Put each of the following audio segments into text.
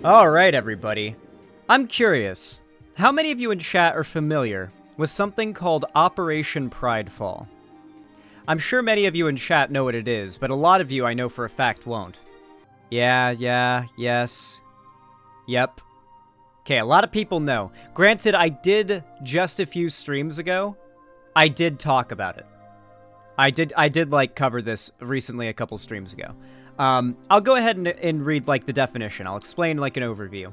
Alright, everybody. I'm curious, how many of you in chat are familiar with something called Operation Prideful? I'm sure many of you in chat know what it is, but a lot of you I know for a fact won't. Yes. Yep. Okay, a lot of people know. Granted, I did just a few streams ago. I did talk about it. I did like cover this recently a couple streams ago. I'll go ahead and read like the definition. I'll explain like an overview.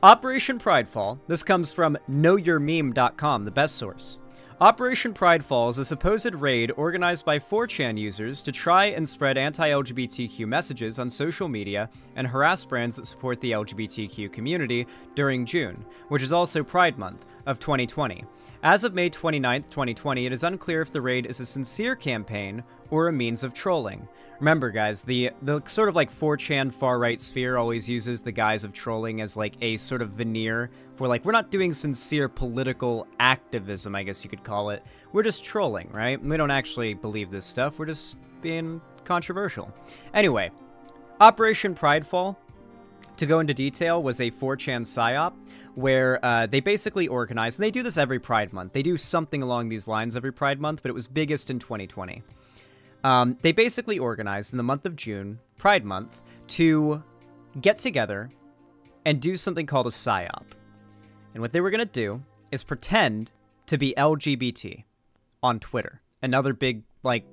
Operation Prideful. This comes from knowyourmeme.com, the best source. Operation Prideful is a supposed raid organized by 4chan users to try and spread anti-LGBTQ messages on social media and harass brands that support the LGBTQ community during June, which is also Pride Month of 2020. As of May 29th, 2020, it is unclear if the raid is a sincere campaign or a means of trolling. Remember, guys, the sort of like 4chan far-right sphere always uses the guise of trolling as like a sort of veneer for like, we're not doing sincere political activism, I guess you could call it. We're just trolling, right? We don't actually believe this stuff. We're just being controversial. Anyway, Operation Prideful, to go into detail, was a 4chan Psyop where they basically organized, and they do this every Pride Month. They do something along these lines every Pride Month, but it was biggest in 2020. They basically organized in the month of June, Pride Month, to get together and do something called a Psyop. And what they were going to do is pretend to be LGBT on Twitter and other big, like,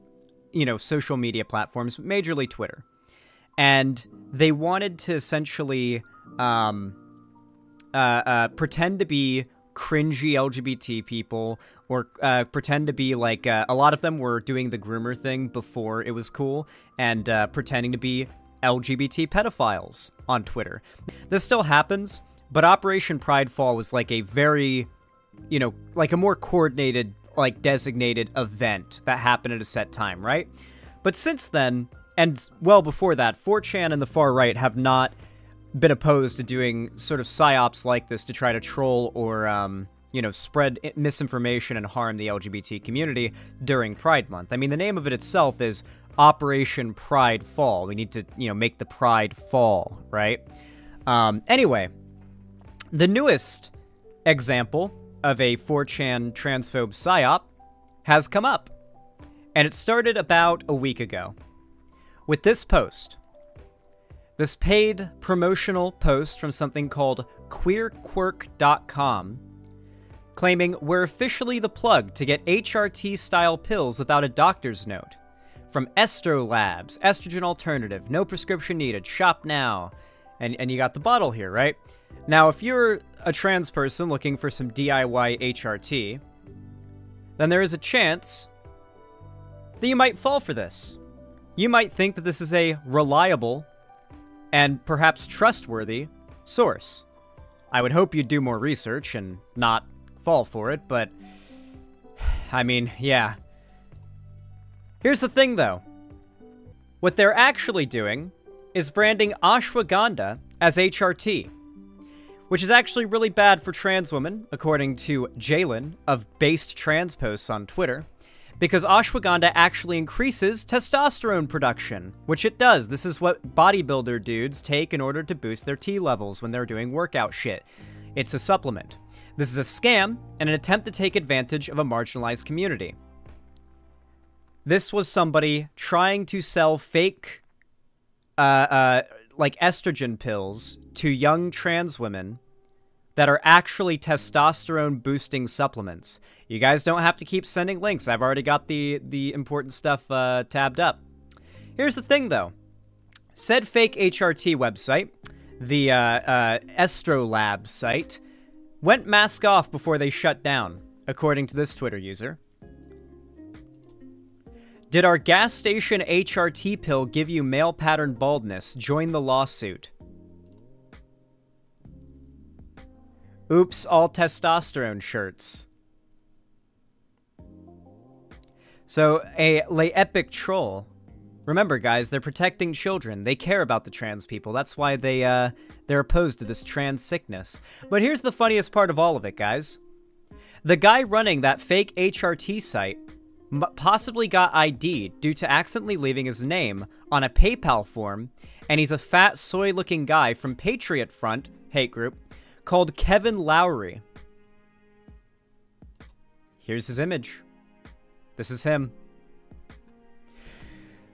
you know, social media platforms, majorly Twitter. And they wanted to essentially pretend to be cringy LGBT people, or pretend to be like, a lot of them were doing the groomer thing before it was cool, and pretending to be LGBT pedophiles on Twitter. This still happens, but Operation Prideful was like a very, you know, like a more coordinated, like designated event that happened at a set time, right? But since then, and well before that, 4chan and the far right have not been opposed to doing sort of psyops like this to try to troll or, you know, spread misinformation and harm the LGBT community during Pride Month. I mean, the name of it itself is Operation Prideful. We need to, you know, make the pride fall, right? Anyway, the newest example of a 4chan transphobe psyop has come up, and it started about a week ago with this post. This paid promotional post from something called queerquirk.com, claiming we're officially the plug to get HRT-style pills without a doctor's note. From Estro Labs, estrogen alternative, no prescription needed, shop now. And you got the bottle here, right? Now, if you're a trans person looking for some DIY HRT, then there is a chance that you might fall for this. You might think that this is a reliable and perhaps trustworthy source. I would hope you'd do more research and not fall for it, but I mean, yeah. Here's the thing, though. What they're actually doing is branding ashwagandha as HRT, which is actually really bad for trans women, according to Jalen of Based Trans Posts on Twitter, because ashwagandha actually increases testosterone production, which it does. This is what bodybuilder dudes take in order to boost their T levels when they're doing workout shit. It's a supplement. This is a scam and an attempt to take advantage of a marginalized community. This was somebody trying to sell fake, like estrogen pills to young trans women that are actually testosterone-boosting supplements. You guys don't have to keep sending links. I've already got the important stuff tabbed up. Here's the thing, though. Said fake HRT website, the Estro Labs site, went mask off before they shut down, according to this Twitter user. Did our gas station HRT pill give you male pattern baldness? Join the lawsuit. Oops, all testosterone shirts. So, a Le Epic troll. Remember, guys, they're protecting children. They care about the trans people. That's why they're opposed to this trans sickness. But here's the funniest part of all of it, guys. The guy running that fake HRT site possibly got ID'd due to accidentally leaving his name on a PayPal form, and he's a fat, soy-looking guy from Patriot Front, hate group, called Kevin Lowry. Here's his image. This is him.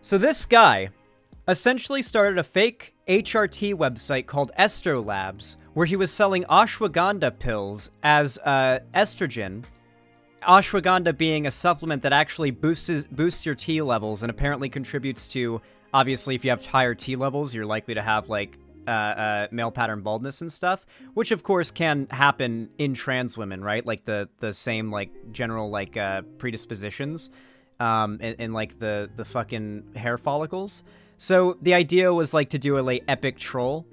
So this guy essentially started a fake HRT website called Estro Labs, where he was selling ashwagandha pills as estrogen. Ashwagandha being a supplement that actually boosts your T levels and apparently contributes to, obviously, if you have higher T levels, you're likely to have, like, male pattern baldness and stuff, which, of course, can happen in trans women, right? Like, the same, like, general, like, predispositions in like, the fucking hair follicles. So the idea was, like, to do a, like, epic troll,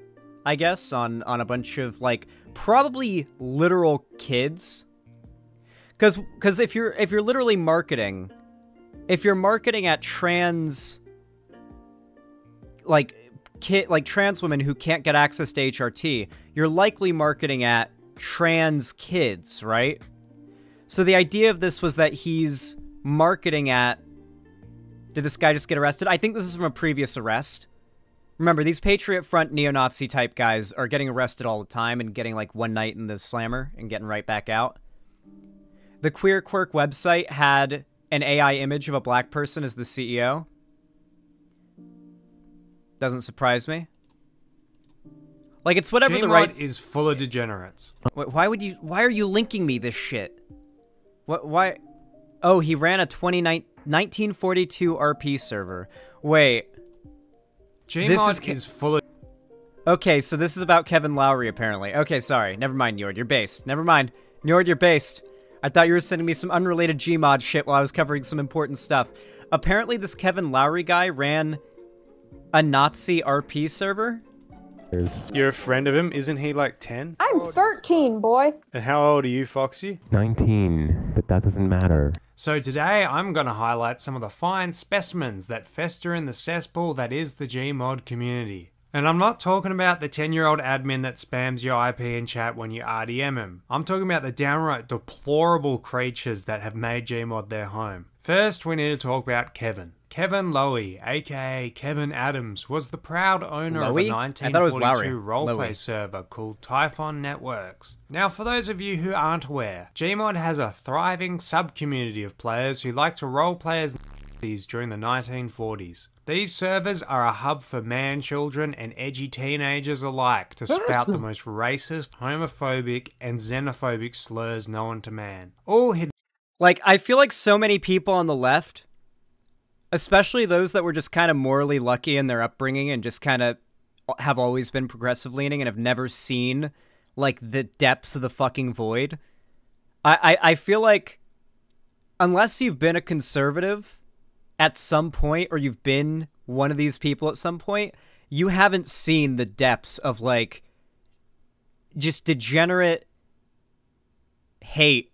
I guess, on a bunch of, like, probably literal kids. Because if you're literally marketing, if you're marketing at trans, like trans women who can't get access to HRT, you're likely marketing at trans kids, right? So the idea of this was that he's marketing at. Did this guy just get arrested? I think this is from a previous arrest. Remember, these Patriot Front neo-Nazi type guys are getting arrested all the time and getting like one night in the slammer and getting right back out. The Queer Quirk website had an AI image of a black person as the CEO. Doesn't surprise me. Like, it's whatever Gmod the right is full of degenerates. Why are you linking me this shit? Why? Oh, he ran a 1942 RP server. Wait. Gmod is full of... Okay, so this is about Kevin Lowry, apparently. Okay, sorry. Never mind, Njord. You're based. Never mind. Njord, you're based. I thought you were sending me some unrelated Gmod shit while I was covering some important stuff. Apparently, this Kevin Lowry guy ran a Nazi RP server. You're a friend of him? Isn't he like 10? I'm 13, boy. And how old are you, Foxy? 19, but that doesn't matter. So today, I'm going to highlight some of the fine specimens that fester in the cesspool that is the Gmod community. And I'm not talking about the 10-year-old admin that spams your IP in chat when you RDM him. I'm talking about the downright deplorable creatures that have made Gmod their home. First, we need to talk about Kevin. Kevin Lowry, aka Kevin Adams, was the proud owner of a 1942 roleplay server called Typhon Networks. Now, for those of you who aren't aware, Gmod has a thriving sub-community of players who like to roleplay as Nazis during the 1940s. These servers are a hub for man-children and edgy teenagers alike to spout the most racist, homophobic, and xenophobic slurs known to man. All hidden. Like, I feel like so many people on the left, especially those that were just kind of morally lucky in their upbringing and just kind of have always been progressive leaning and have never seen, like, the depths of the fucking void. I feel like unless you've been a conservative at some point, or you've been one of these people at some point, you haven't seen the depths of, like, just degenerate hate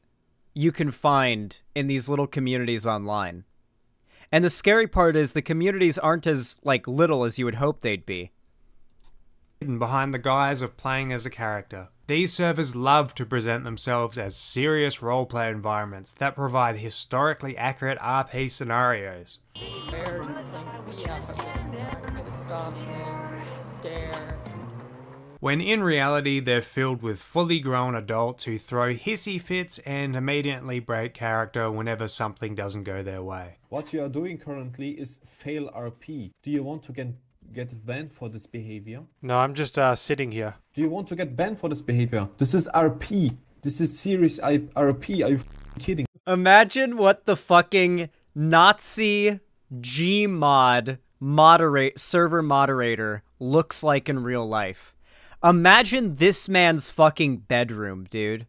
you can find in these little communities online. And the scary part is the communities aren't as, like, little as you would hope they'd be. Behind the guise of playing as a character. These servers love to present themselves as serious roleplay environments that provide historically accurate RP scenarios. When in reality they're filled with fully grown adults who throw hissy fits and immediately break character whenever something doesn't go their way. What you are doing currently is fail RP. Do you want to get banned for this behavior? No, I'm just sitting here. Do you want to get banned for this behavior? This is RP. This is serious RP. Are you kidding? Imagine what the fucking Nazi Gmod server moderator looks like in real life. Imagine this man's fucking bedroom, dude.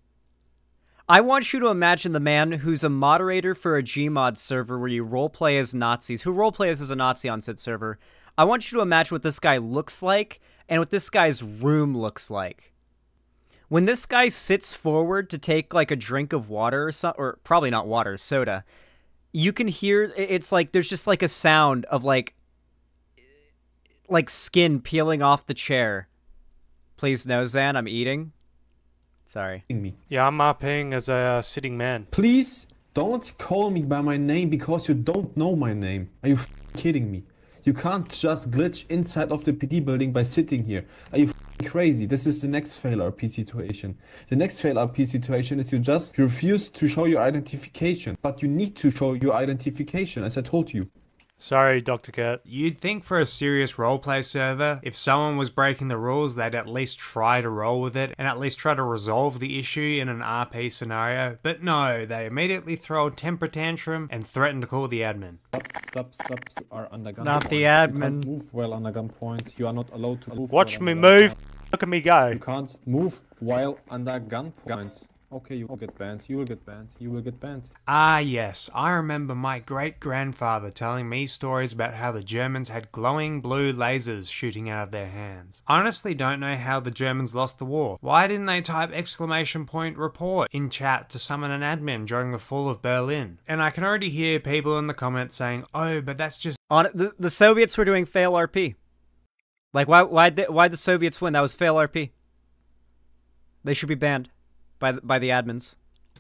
I want you to imagine the man who's a moderator for a Gmod server where you roleplay as Nazis, who roleplays as a Nazi on said server. I want you to imagine what this guy looks like and what this guy's room looks like. When this guy sits forward to take, like, a drink of water or probably not water, soda, you can hear, it's like, there's just, like, a sound of, like skin peeling off the chair. Please no, Zan, I'm eating. Sorry. Yeah, I'm RPing as a sitting man. Please Don't call me by my name because you don't know my name. Are you kidding me? You can't just glitch inside of the PD building by sitting here. Are you crazy? This is the next fail RP situation. The next fail RP situation is you just refuse to show your identification. But you need to show your identification, as I told you. Sorry, Dr. Kurt. You'd think for a serious roleplay server, if someone was breaking the rules, they'd at least try to roll with it and at least try to resolve the issue in an RP scenario. But no, they immediately throw a temper tantrum and threaten to call the admin. Stop, are under gunpoint. Not the You admin. can't move while under gunpoint. You are not allowed to move. Watch while me under move. gunpoint. Look at me go. You can't move while under gunpoint. Okay, you will get banned. You will get banned. You will get banned. Ah yes, I remember my great-grandfather telling me stories about how the Germans had glowing blue lasers shooting out of their hands. I honestly don't know how the Germans lost the war. Why didn't they type !report in chat to summon an admin during the fall of Berlin? And I can already hear people in the comments saying, oh, but that's just... The Soviets were doing fail RP. Like, why'd the Soviets win? That was fail RP. They should be banned by the admins.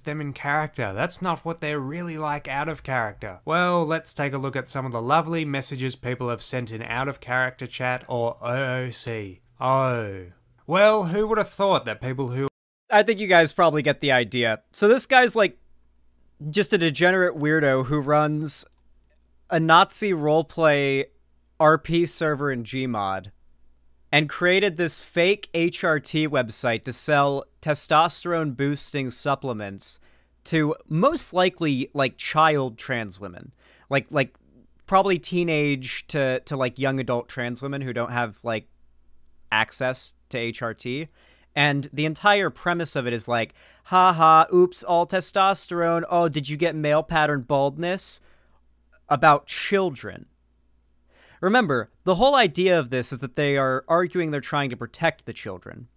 them in character. That's not what they're really like out of character. Well, let's take a look at some of the lovely messages people have sent in out of character chat, or OOC. Oh. Well, who would have thought that people who... I think you guys probably get the idea. So this guy's like just a degenerate weirdo who runs a Nazi roleplay RP server in Gmod and created this fake HRT website to sell testosterone boosting supplements to most likely like child trans women, like probably teenage to like young adult trans women who don't have like access to HRT. And the entire premise of it is like, haha, oops, all testosterone. Oh, did you get male pattern baldness? About children. Remember, the whole idea of this is that they are arguing they're trying to protect the children.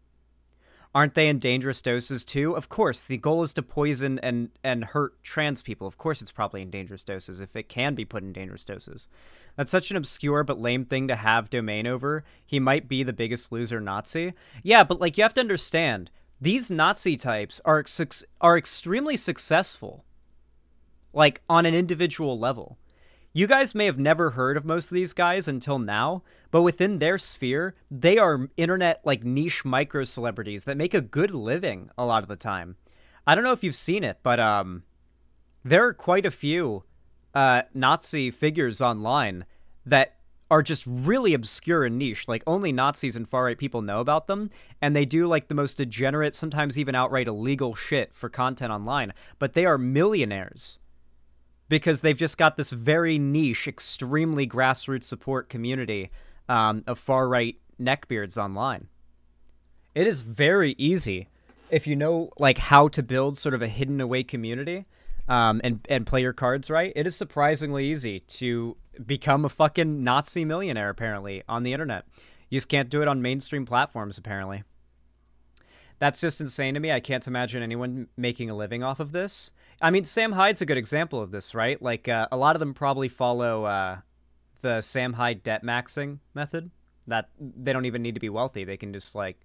Aren't they in dangerous doses too? Of course, the goal is to poison and hurt trans people. Of course it's probably in dangerous doses if it can be put in dangerous doses. That's such an obscure but lame thing to have domain over. He might be the biggest loser Nazi. Yeah, but like you have to understand, these Nazi types are extremely successful, like on an individual level. You guys may have never heard of most of these guys until now, but within their sphere, they are internet like niche micro celebrities that make a good living a lot of the time. I don't know if you've seen it, but there are quite a few Nazi figures online that are just really obscure and niche. Like only Nazis and far-right people know about them, and they do like the most degenerate, sometimes even outright illegal shit for content online, but they are millionaires because they've just got this very niche, extremely grassroots support community of far-right neckbeards online. It is very easy if you know like how to build sort of a hidden away community and play your cards right. It is surprisingly easy to become a fucking Nazi millionaire, apparently, on the internet. You just can't do it on mainstream platforms, apparently. That's just insane to me. I can't imagine anyone making a living off of this. I mean, Sam Hyde's a good example of this, right? Like, a lot of them probably follow the Sam Hyde debt maxing method. That they don't even need to be wealthy. They can just, like,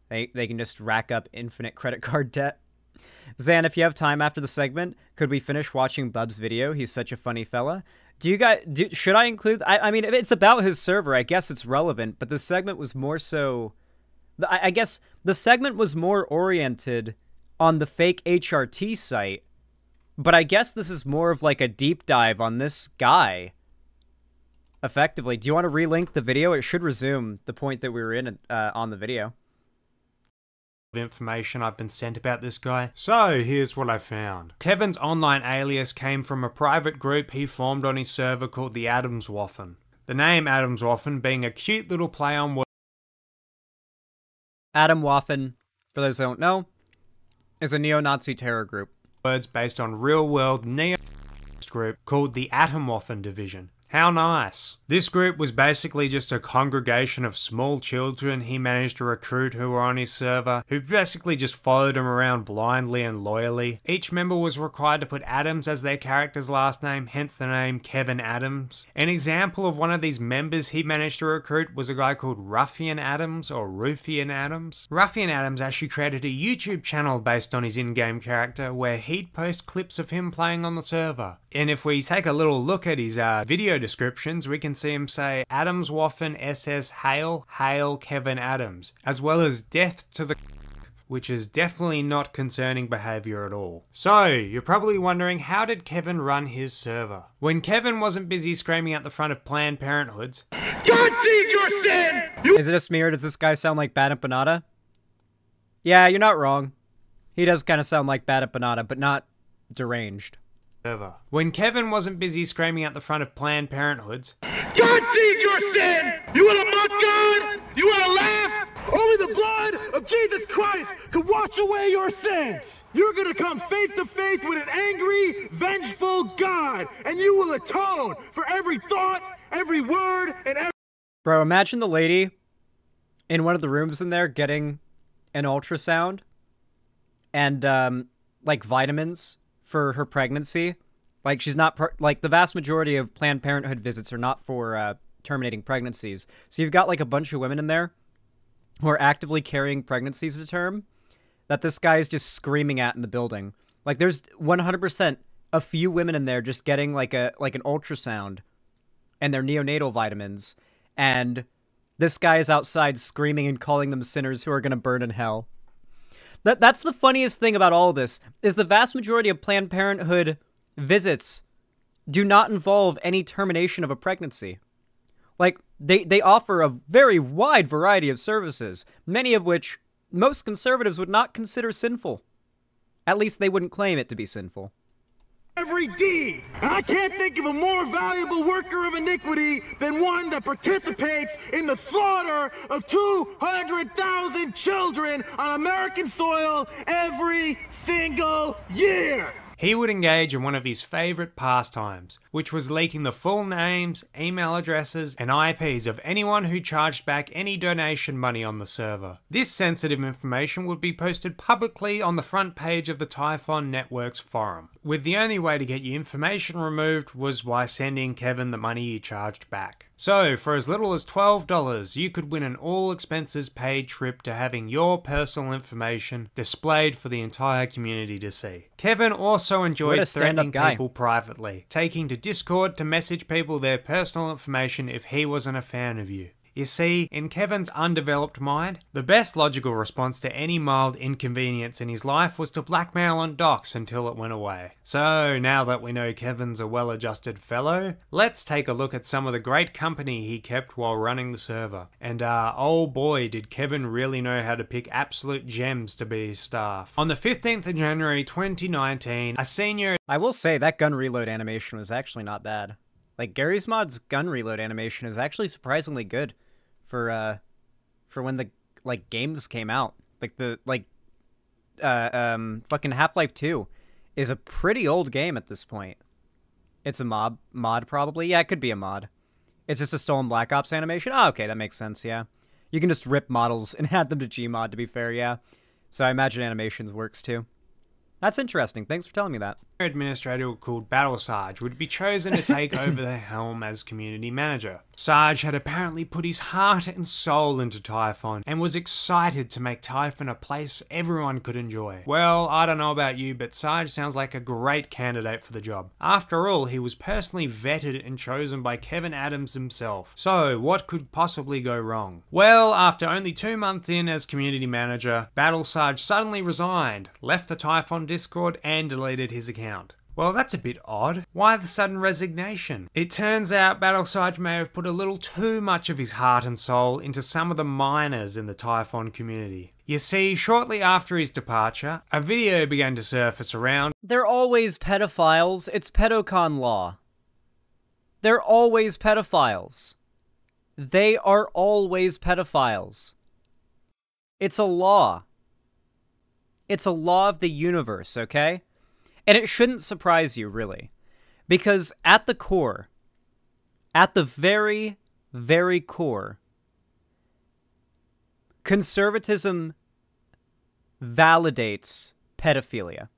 they can just rack up infinite credit card debt. Zan, if you have time after the segment, could we finish watching Bub's video? He's such a funny fella. Should I include... I mean, if it's about his server, I guess it's relevant, but the segment was more so... I guess the segment was more oriented on the fake HRT site, but I guess this is more of like a deep dive on this guy, effectively. Do you want to relink the video? It should resume the point that we were in on the video. Information I've been sent about this guy. So here's what I found. Kevin's online alias came from a private group he formed on his server called the Adams Waffen. The name Adams Waffen being a cute little play on words. Adam Waffen, for those who don't know, is a neo-Nazi terror group. Words based on real-world neo group called the Atomwaffen Division. How nice. This group was basically just a congregation of small children he managed to recruit who were on his server, who basically just followed him around blindly and loyally. Each member was required to put Adams as their character's last name, hence the name Kevin Adams. An example of one of these members he managed to recruit was a guy called Ruffian Adams, or Ruffian Adams. Ruffian Adams actually created a YouTube channel based on his in-game character where he'd post clips of him playing on the server. And if we take a little look at his video descriptions, we can see him say Adams Waffen SS Hail, Hail Kevin Adams, as well as death to the which is definitely not concerning behaviour at all. So, you're probably wondering, how did Kevin run his server? When Kevin wasn't busy screaming at the front of Planned Parenthoods, God sees your sin! Is it a smear? Does this guy sound like Bad Empanada? Yeah, you're not wrong. He does kind of sound like Bad Empanada, but not deranged. When Kevin wasn't busy screaming at the front of Planned Parenthoods, God sees your sin! You wanna mock God? You wanna laugh? Only the blood of Jesus Christ can wash away your sins! You're gonna come face to face with an angry, vengeful God, and you will atone for every thought, every word, and every... Bro, imagine the lady in one of the rooms in there getting an ultrasound and, like, vitamins for her pregnancy. Like, she's not, like, the vast majority of Planned Parenthood visits are not for, terminating pregnancies. So you've got, like, a bunch of women in there who are actively carrying pregnancies to term that this guy is just screaming at in the building. Like, there's 100% a few women in there just getting, like, an ultrasound and their neonatal vitamins, and this guy is outside screaming and calling them sinners who are gonna burn in hell. That's the funniest thing about all of this, is the vast majority of Planned Parenthood visits do not involve any termination of a pregnancy. Like, they offer a very wide variety of services, many of which most conservatives would not consider sinful. At least they wouldn't claim it to be sinful. Every deed. And I can't think of a more valuable worker of iniquity than one that participates in the slaughter of 200,000 children on American soil every single year. he would engage in one of his favourite pastimes, which was leaking the full names, email addresses, and IPs of anyone who charged back any donation money on the server. This sensitive information would be posted publicly on the front page of the Typhon Network's forum, with the only way to get your information removed was by sending Kevin the money you charged back. So, for as little as $12, you could win an all-expenses-paid trip to having your personal information displayed for the entire community to see. Kevin also enjoyed threatening people privately, taking to Discord to message people their personal information if he wasn't a fan of you. You see, in Kevin's undeveloped mind, the best logical response to any mild inconvenience in his life was to blackmail on docs until it went away. So, now that we know Kevin's a well-adjusted fellow, let's take a look at some of the great company he kept while running the server. And oh boy, did Kevin really know how to pick absolute gems to be his staff. On the 15th of January 2019, a senior... I will say that gun reload animation was actually not bad. Like, Garry's Mod's gun reload animation is actually surprisingly good for when the, like, games came out. Like, fucking Half-Life 2 is a pretty old game at this point. It's a mod, probably? Yeah, it could be a mod. It's just a stolen Black Ops animation? Oh, okay, that makes sense, yeah. You can just rip models and add them to Gmod, to be fair, yeah. So I imagine animations works, too. That's interesting. Thanks for telling me that. Administrator called Battle Sarge would be chosen to take over the helm as community manager. Sarge had apparently put his heart and soul into Typhon and was excited to make Typhon a place everyone could enjoy. Well, I don't know about you, but Sarge sounds like a great candidate for the job. After all, he was personally vetted and chosen by Kevin Adams himself. So, what could possibly go wrong? Well, after only 2 months in as community manager, Battle Sarge suddenly resigned, left the Typhon Discord, and deleted his account. Well, that's a bit odd. Why the sudden resignation? It turns out Battle Sarge may have put a little too much of his heart and soul into some of the minors in the Typhon community. You see, shortly after his departure, a video began to surface around. They're always pedophiles. It's pedocon law. They're always pedophiles. They are always pedophiles. It's a law. It's a law of the universe, okay? And it shouldn't surprise you, really. Because at the core at the very, very core, conservatism validates pedophilia.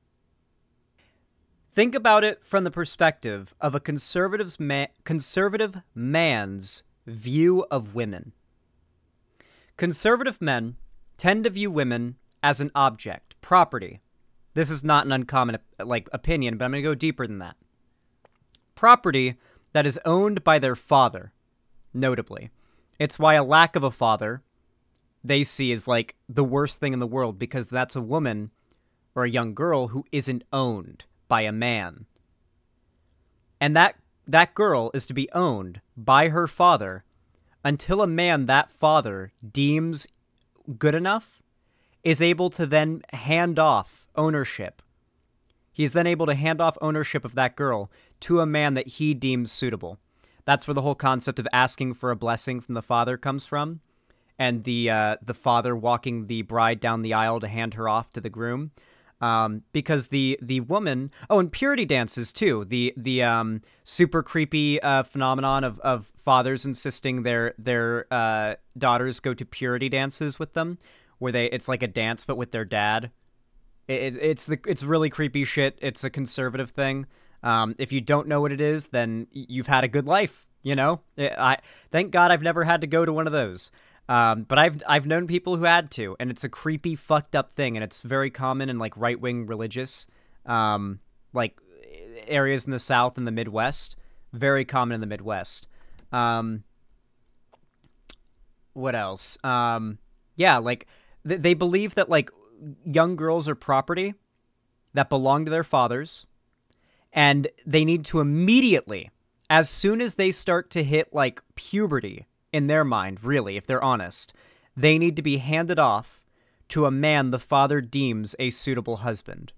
Think about it from the perspective of a conservative man's view of women. Conservative men tend to view women as an object, property. This is not an uncommon opinion, but I'm going to go deeper than that. Property that is owned by their father, notably. It's why a lack of a father they see as like the worst thing in the world, because that's a woman or a young girl who isn't owned by a man. And that girl is to be owned by her father until a man that father deems good enough is able to then hand off ownership. He's then able to hand off ownership of that girl to a man that he deems suitable. That's where the whole concept of asking for a blessing from the father comes from, and the father walking the bride down the aisle to hand her off to the groom. Because the woman... Oh, and purity dances, too. The super creepy phenomenon of fathers insisting their daughters go to purity dances with them, where it's like a dance, but with their dad. It's really creepy shit. It's a conservative thing. If you don't know what it is, then you've had a good life, you know? Thank God I've never had to go to one of those. But I've known people who had to, and it's a creepy, fucked up thing, and it's very common in like right-wing religious, like areas in the South and the Midwest. Very common in the Midwest. What else? Yeah, like they believe that like young girls are property that belong to their fathers, and they need to immediately, as soon as they start to hit like puberty, in their mind, really, if they're honest, they need to be handed off to a man the father deems a suitable husband.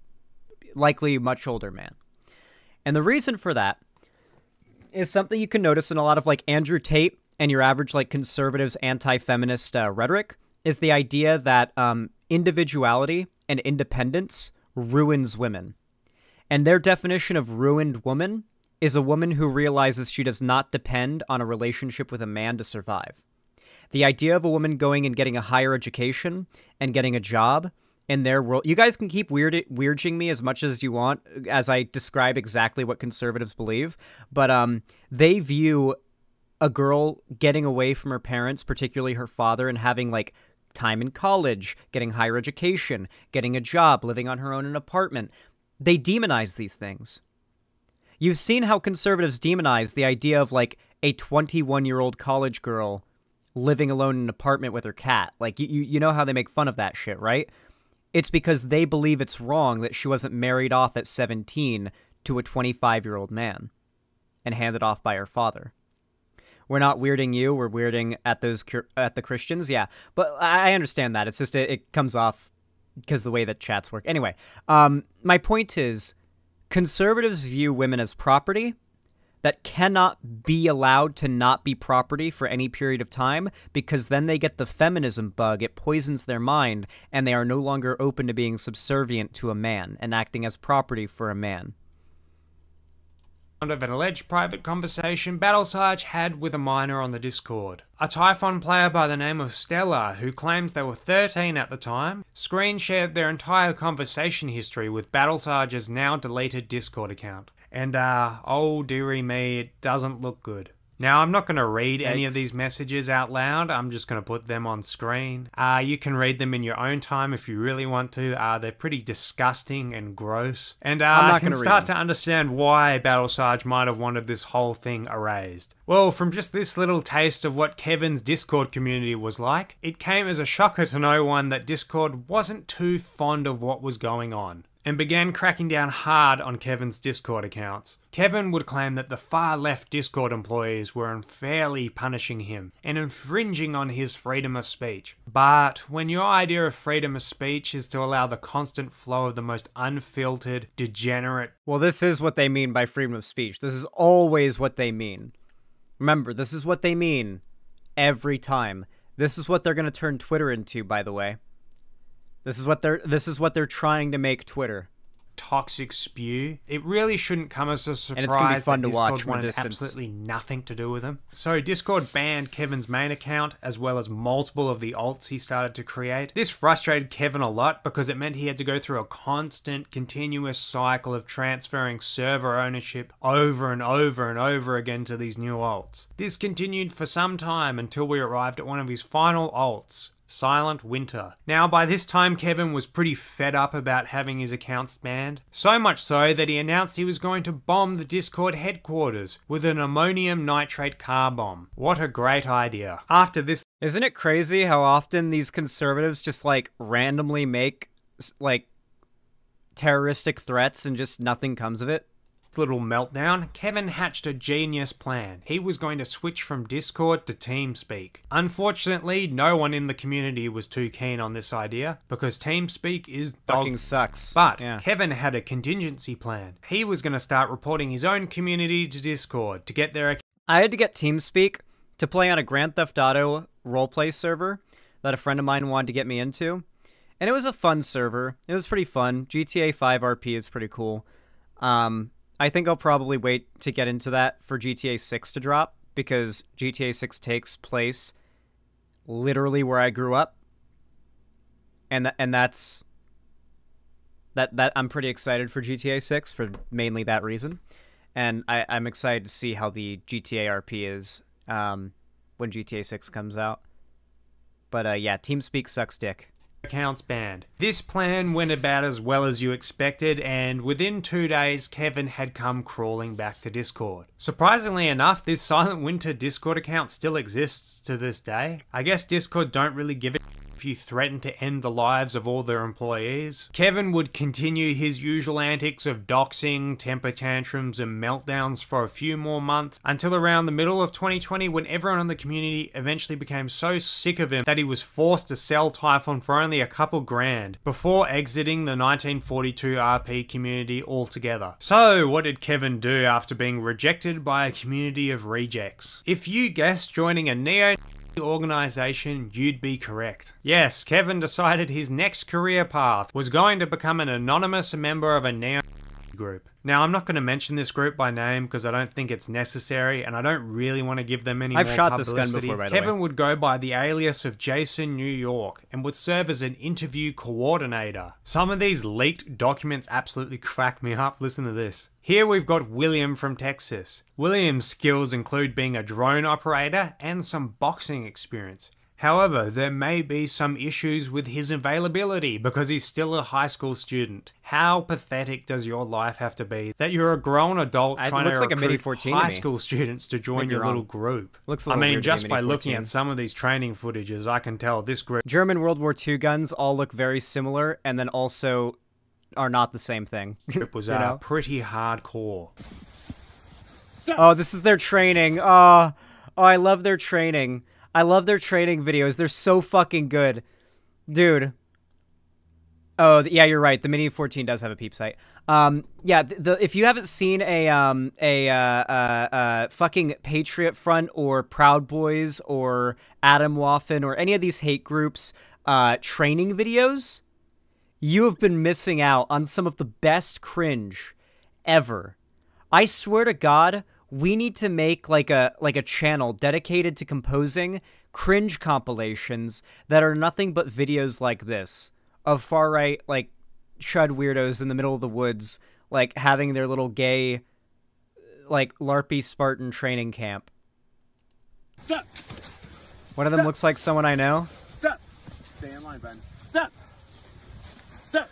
Likely a much older man. And the reason for that is something you can notice in a lot of like Andrew Tate and your average like conservatives anti-feminist rhetoric, is the idea that individuality and independence ruins women. And their definition of ruined woman is a woman who realizes she does not depend on a relationship with a man to survive. The idea of a woman going and getting a higher education and getting a job in their world... You guys can keep weirding me as much as you want as I describe exactly what conservatives believe, but they view a girl getting away from her parents, particularly her father, and having like time in college, getting higher education, getting a job, living on her own in an apartment. They demonize these things. You've seen how conservatives demonize the idea of, like, a 21-year-old college girl living alone in an apartment with her cat. Like, you know how they make fun of that shit, right? It's because they believe it's wrong that she wasn't married off at 17 to a 25-year-old man and handed off by her father. We're not weirding you. We're weirding at the Christians. Yeah, but I understand that. It's just it comes off because the way that chats work. Anyway, my point is... Conservatives view women as property that cannot be allowed to not be property for any period of time, because then they get the feminism bug, it poisons their mind, and they are no longer open to being subservient to a man and acting as property for a man. Of an alleged private conversation Battlesarge had with a minor on the Discord. A Typhon player by the name of Stella, who claims they were 13 at the time, screen shared their entire conversation history with Battlesarge's now deleted Discord account. And oh dearie me, it doesn't look good. Now, I'm not going to read any of these messages out loud. I'm just going to put them on screen. You can read them in your own time if you really want to. They're pretty disgusting and gross. And I can start to understand why Battlesarge might have wanted this whole thing erased. Well, from just this little taste of what Kevin's Discord community was like, it came as a shocker to no one that Discord wasn't too fond of what was going on, and began cracking down hard on Kevin's Discord accounts. Kevin would claim that the far-left Discord employees were unfairly punishing him and infringing on his freedom of speech. But when your idea of freedom of speech is to allow the constant flow of the most unfiltered, degenerate... Well, this is what they mean by freedom of speech. This is always what they mean. Remember, this is what they mean every time. This is what they're going to turn Twitter into, by the way. This is what they're trying to make Twitter. toxic spew. It really shouldn't come as a surprise And it's gonna be fun that to Discord watch from a wanted distance. absolutely nothing to do with him. So Discord banned Kevin's main account, as well as multiple of the alts he started to create. This frustrated Kevin a lot because it meant he had to go through a constant, continuous cycle of transferring server ownership over and over and over again to these new alts. This continued for some time until we arrived at one of his final alts, Silent Winter. Now, by this time, Kevin was pretty fed up about having his accounts banned. So much so that he announced he was going to bomb the Discord headquarters with an ammonium nitrate car bomb. What a great idea. After this, Isn't it crazy how often these conservatives just, like, randomly make, like, terroristic threats and just nothing comes of it? little meltdown, Kevin hatched a genius plan. He was going to switch from Discord to TeamSpeak. Unfortunately, no one in the community was too keen on this idea because TeamSpeak is Fucking sucks. But yeah. Kevin had a contingency plan. He was going to start reporting his own community to Discord to get their... I had to get TeamSpeak to play on a Grand Theft Auto roleplay server that a friend of mine wanted to get me into. And it was a fun server. It was pretty fun. GTA 5 RP is pretty cool. I think I'll probably wait to get into that for GTA 6 to drop, because GTA 6 takes place literally where I grew up. And that's I'm pretty excited for GTA 6 for mainly that reason. And I'm excited to see how the GTA RP is when GTA 6 comes out. But yeah, TeamSpeak sucks dick. Accounts banned. This plan went about as well as you expected, and within 2 days, Kevin had come crawling back to Discord. Surprisingly enough, this Silent Winter Discord account still exists to this day. I guess Discord don't really give a if you threaten to end the lives of all their employees. Kevin would continue his usual antics of doxing, temper tantrums, and meltdowns for a few more months until around the middle of 2020, when everyone in the community eventually became so sick of him that he was forced to sell Typhon for only a couple grand before exiting the 1942 RP community altogether. So, what did Kevin do after being rejected by a community of rejects? If you guessed joining a neo organization, you'd be correct. Yes, Kevin decided his next career path was going to become an anonymous member of a neo group. Now, I'm not going to mention this group by name because I don't think it's necessary, and I don't really want to give them any more publicity. I've shot this gun before, by the way. Kevin would go by the alias of Jason New York and would serve as an interview coordinator. Some of these leaked documents absolutely crack me up. Listen to this. Here we've got William from Texas. William's skills include being a drone operator and some boxing experience. However, there may be some issues with his availability because he's still a high school student. How pathetic does your life have to be that you're a grown adult trying to like a Mini recruit 14 high to me. school students to join Maybe your wrong. little group? Looks a I little mean, weird to me, just by Mini looking 14. at some of these training footages, I can tell this group... German World War II guns all look very similar, and then also are not the same thing. was You know? pretty hardcore. Oh, this is their training. Oh, I love their training. I love their training videos. They're so fucking good. Dude. Oh, yeah, you're right. The Mini 14 does have a peep sight. Yeah, if you haven't seen a fucking Patriot Front or Proud Boys or Adam Waffen or any of these hate groups training videos, you have been missing out on some of the best cringe ever. I swear to God, we need to make like a channel dedicated to composing cringe compilations that are nothing but videos like this of far right like chud weirdos in the middle of the woods like having their little gay like LARPy Spartan training camp. Stop! One of them looks like someone I know. Stop! Stay in line, Ben. Stop! Stop!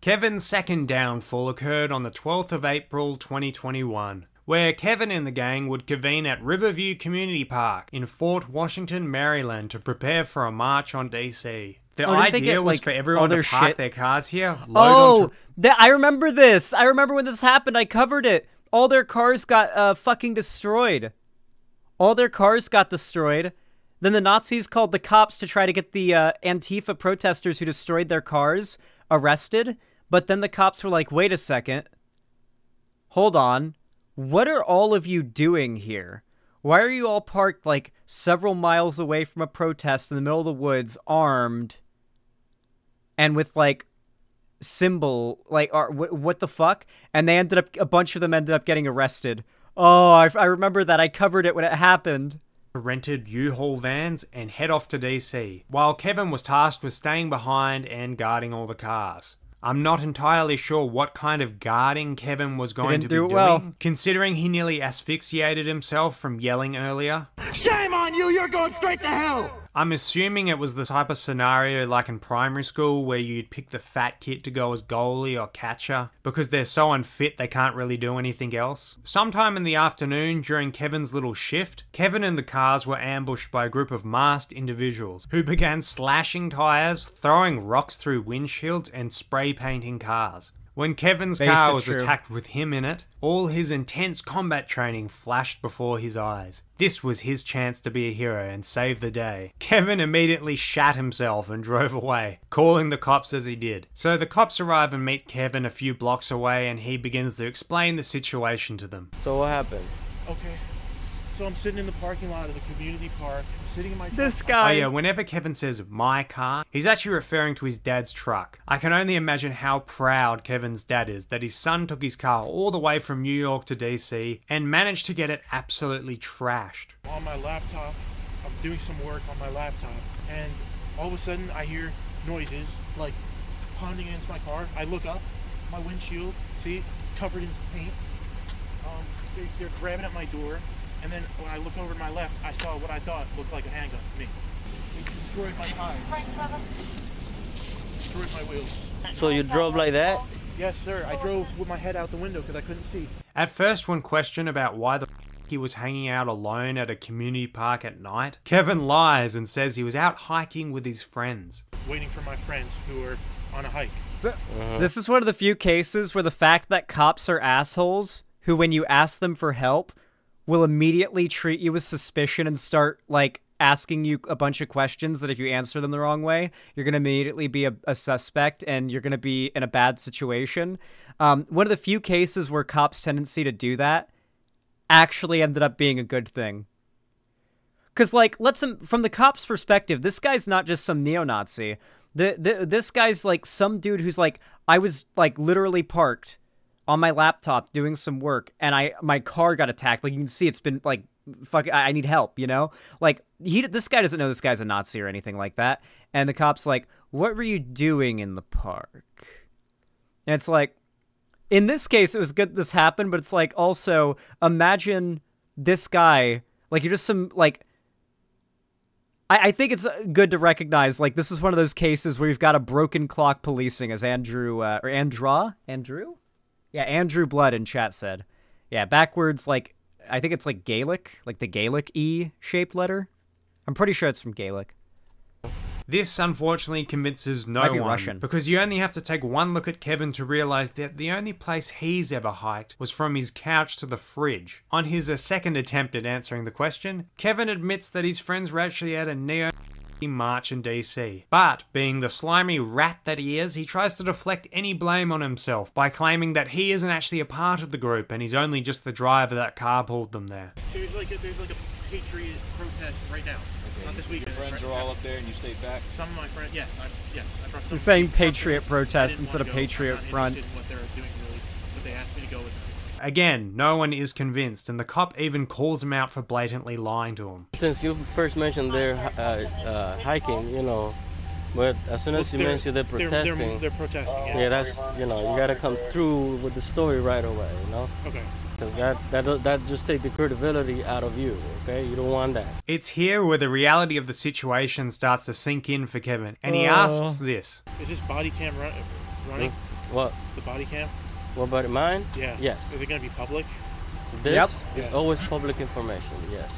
Kevin's second downfall occurred on the 12th of April 2021, where Kevin and the gang would convene at Riverview Community Park in Fort Washington, Maryland to prepare for a march on DC. The Oh, didn't they idea get, was like, for all everyone to their park shit? their cars here, load Oh, onto... I remember this. I remember when this happened. I covered it. All their cars got fucking destroyed. All their cars got destroyed. Then the Nazis called the cops to try to get the Antifa protesters who destroyed their cars arrested. But then the cops were like, wait a second. Hold on. What are all of you doing here? Why are you all parked like several miles away from a protest in the middle of the woods, armed, and with like symbol, like, or what the fuck? And a bunch of them ended up getting arrested. Oh, I remember that. I covered it when it happened. Rented U-Haul vans and head off to DC, while Kevin was tasked with staying behind and guarding all the cars. I'm not entirely sure what kind of guarding Kevin was going to be doing, considering he nearly asphyxiated himself from yelling earlier. Shame on you, you're going straight to hell! I'm assuming it was the type of scenario like in primary school where you'd pick the fat kid to go as goalie or catcher because they're so unfit they can't really do anything else. Sometime in the afternoon during Kevin's little shift, Kevin and the cars were ambushed by a group of masked individuals who began slashing tires, throwing rocks through windshields and spray painting cars. When Kevin's car was attacked with him in it, all his intense combat training flashed before his eyes. This was his chance to be a hero and save the day. Kevin immediately shat himself and drove away, calling the cops as he did. So the cops arrive and meet Kevin a few blocks away and he begins to explain the situation to them. So what happened? Okay. So I'm sitting in the parking lot of the community park, sitting in my truck. This guy. Oh yeah, whenever Kevin says my car, he's actually referring to his dad's truck. I can only imagine how proud Kevin's dad is that his son took his car all the way from New York to DC and managed to get it absolutely trashed. On my laptop, I'm doing some work on my laptop, and all of a sudden I hear noises like pounding against my car. I look up, my windshield, see, it's covered in paint. They're grabbing at my door. And then when I look over to my left, I saw what I thought looked like a handgun to me. It destroyed my tires. Destroyed my wheels. So you drove like that? Yes, sir. I drove with my head out the window because I couldn't see. At first, when questioned about why the he was hanging out alone at a community park at night, Kevin lies and says he was out hiking with his friends. Waiting for my friends who were on a hike. So, this is one of the few cases where the fact that cops are assholes who, when you ask them for help, will immediately treat you with suspicion and start, like, asking you a bunch of questions that if you answer them the wrong way, you're going to immediately be a suspect and you're going to be in a bad situation. One of the few cases where cops' tendency to do that actually ended up being a good thing. Because, like, from the cops' perspective, this guy's not just some neo-Nazi. This guy's, like, some dude who's, like, I was, like, literally parked on my laptop doing some work, and my car got attacked. Like, you can see it's been, like, fuck, I need help, you know? Like, this guy doesn't know this guy's a Nazi or anything like that. And the cop's like, what were you doing in the park? And it's like, in this case, it was good this happened, but it's like, also, imagine this guy, like, you're just some, like, I think it's good to recognize, like, this is one of those cases where you've got a broken clock policing, as Andrew Blood in chat said. Yeah, backwards, like, I think it's like Gaelic, like the Gaelic E-shaped letter. I'm pretty sure it's from Gaelic. This, unfortunately, convinces no one, Russian. because you only have to take one look at Kevin to realize that the only place he's ever hiked was from his couch to the fridge. On his second attempt at answering the question, Kevin admits that his friends were actually at a march in DC. But, being the slimy rat that he is, he tries to deflect any blame on himself by claiming that he isn't actually a part of the group and he's only just the driver that carpooled them there. There's like a Patriot protest right now. Not this weekend. Your friends are all up there and you stayed back? Some of my friends, yes. I brought some. The same Patriot protest instead of Patriot Front. What they're doing, really, but they asked me to go with them. Again, no one is convinced, and the cop even calls him out for blatantly lying to him. Since you first mentioned they're hiking, you know, but as soon as you mentioned they're protesting, they're protesting. Yeah, that's, you know, you gotta come through with the story right away, you know. Okay. Because that just take the credibility out of you, okay? You don't want that. It's here where the reality of the situation starts to sink in for Kevin, and he asks this. Is this body cam running? What? The body cam? What about mine? Yeah. Yes. Is it going to be public? This is always public information, yes.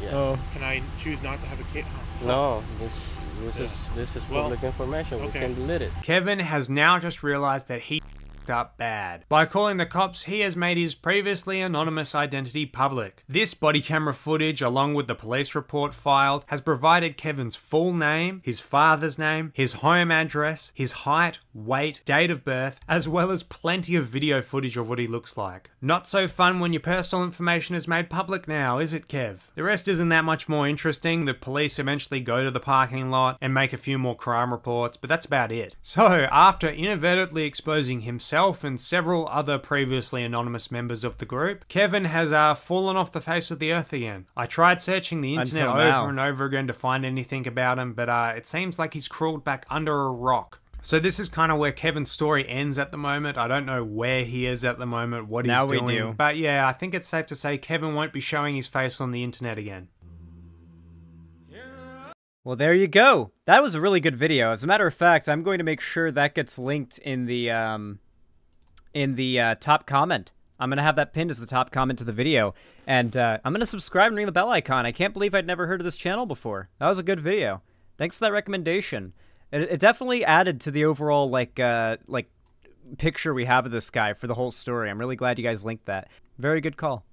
Yes. Can I choose not to have a kid? No, this is public information. Okay. We can delete it. Kevin has now just realized that he fucked up bad. By calling the cops, he has made his previously anonymous identity public. This body camera footage, along with the police report filed, has provided Kevin's full name, his father's name, his home address, his height, weight, date of birth, as well as plenty of video footage of what he looks like. Not so fun when your personal information is made public now, is it, Kev? The rest isn't that much more interesting. The police eventually go to the parking lot and make a few more crime reports, but that's about it. So, after inadvertently exposing himself and several other previously anonymous members of the group, Kevin has fallen off the face of the earth again. I tried searching the internet over and over again to find anything about him, but it seems like he's crawled back under a rock. So this is kind of where Kevin's story ends at the moment. I don't know where he is at the moment, what he's doing. We do. But yeah, I think it's safe to say Kevin won't be showing his face on the internet again. Well, there you go. That was a really good video. As a matter of fact, I'm going to make sure that gets linked in the top comment. I'm going to have that pinned as the top comment to the video. And I'm going to subscribe and ring the bell icon. I can't believe I'd never heard of this channel before. That was a good video. Thanks for that recommendation. It definitely added to the overall, like, picture we have of this guy for the whole story. I'm really glad you guys linked that. Very good call.